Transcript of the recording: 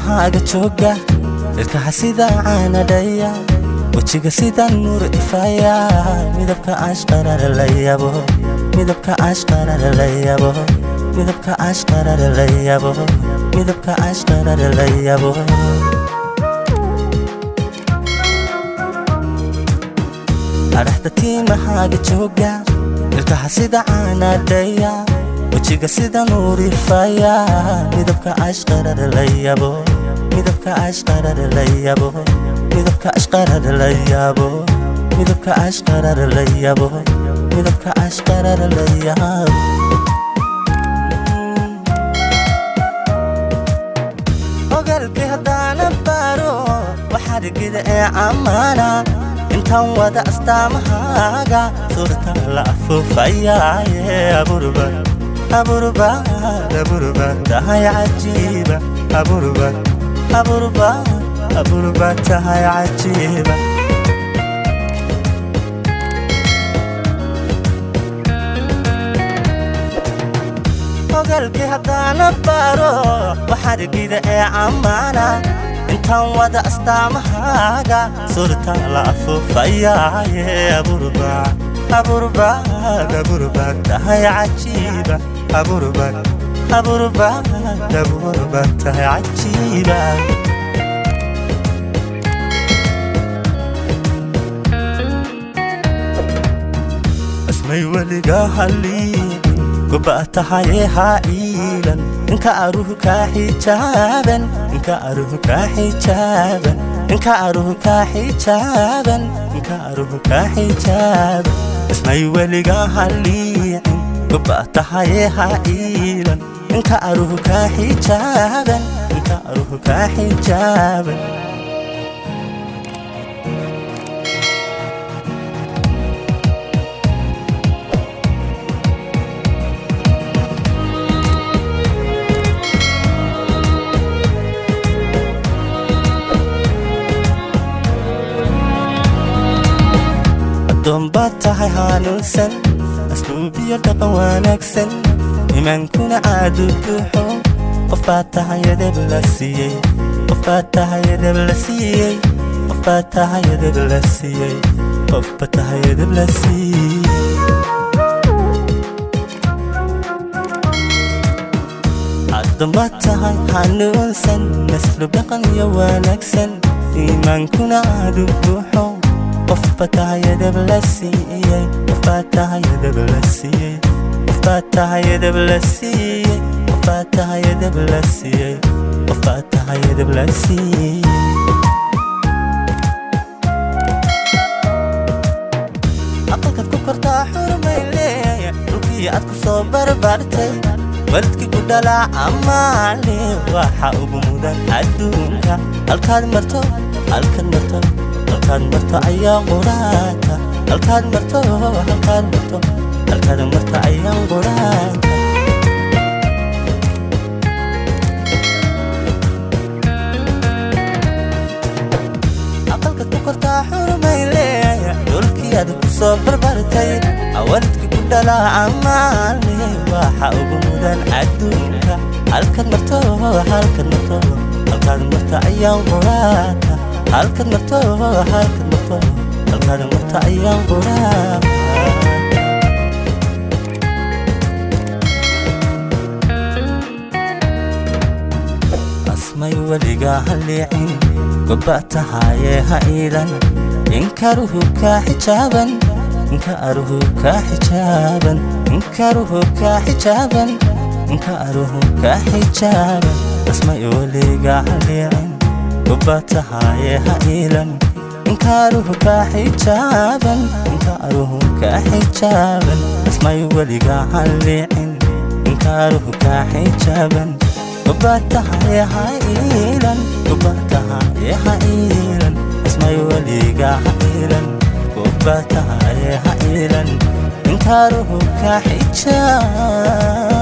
mahaaga jooga ilkaha sida caana dhaya wajiga sida nuur ifaya midabka ashqara la yabo midabka ashqara la yabo midabka ashqara la yabo midabka ashqara la yabo arxdatii mahaaga jooga ilkaha sida caana dhaya wajiga sida nuur ifaya midabka ashqara la yabo midabka ashqara la yabo midabka ashqara la yabo midabka ashqara la yabo midabka ashqara la yabo ogalki hadana baro waxarigida ee amana intan wada astaamahaaga suurta la afufaya aburba aburba aburba tahay cajiiba aburba aburba aburba tahay cajiiba ogalki hadana baro waxarigida ee amana intan wada astaamahaaga suurta la afufaya aburba aburba aburba tahay cajiiba aburba aburba aburba tahay cajiiba اسمي ولقى حلي قبأت حيها إيلا إنك أروحك حجابا إنك أروحك حجابا إنك أروحك حجابا إنك أروحك حجابا اسمي ولقى حلي قبأت حيها إيلا إنك أروحك حجابا إنك أروحك حجابا دنباتها هانوسن أسلوبي يدقى ونكسن إيمان كنا عادو بحو قفاتها يدب لسيي قفاتها يدب لسيي قفاتها يدب لسيي قفاتها يدب لسيي دنباتها هانوسن أسلوب يدقى ونكسن إيمان كنا عادو بحو قفتها يدب لسيي قفتها يدب لسيي قفتها يدب لسيي قفتها يدب لسيي قفتها يدب لسيي عقلك كبرتا حرمي لي روكي أدكو صبر بارتي ولدكي كدلا عمالي واحا وبمودان أدونك الكاد مرتو الكاد مرتو الكاد مرتو أيام قراتا الكاد مرتو الكاد مرتو الكاد مرتو أيام قراتا عقلك كبرتا حرمي لي دولكي أدكو صبر بارتي ولدكي كدلا عمالي واحا وبمودان أدونك الكاد مرتو الكاد مرتو الكاد مرتو أيام قراتا halkan marto halkan marto ayaan quraa asmay waliga halicin gobatahaye ha iilan inkaruhu ka xijaaban inkaruhu ka xijaaban inkaruhu ka xijaaban inkaruhu ka xijaaban asmay waliga halicin قباتها هائلا إنكاره كحجابا إنكاره كحجابا اسمي ولقى عليعن إنكاره كحجابا قباتها هائلا قباتها هائلا اسمي ولقى هائلا قباتها هائلا إنكاره كحجابا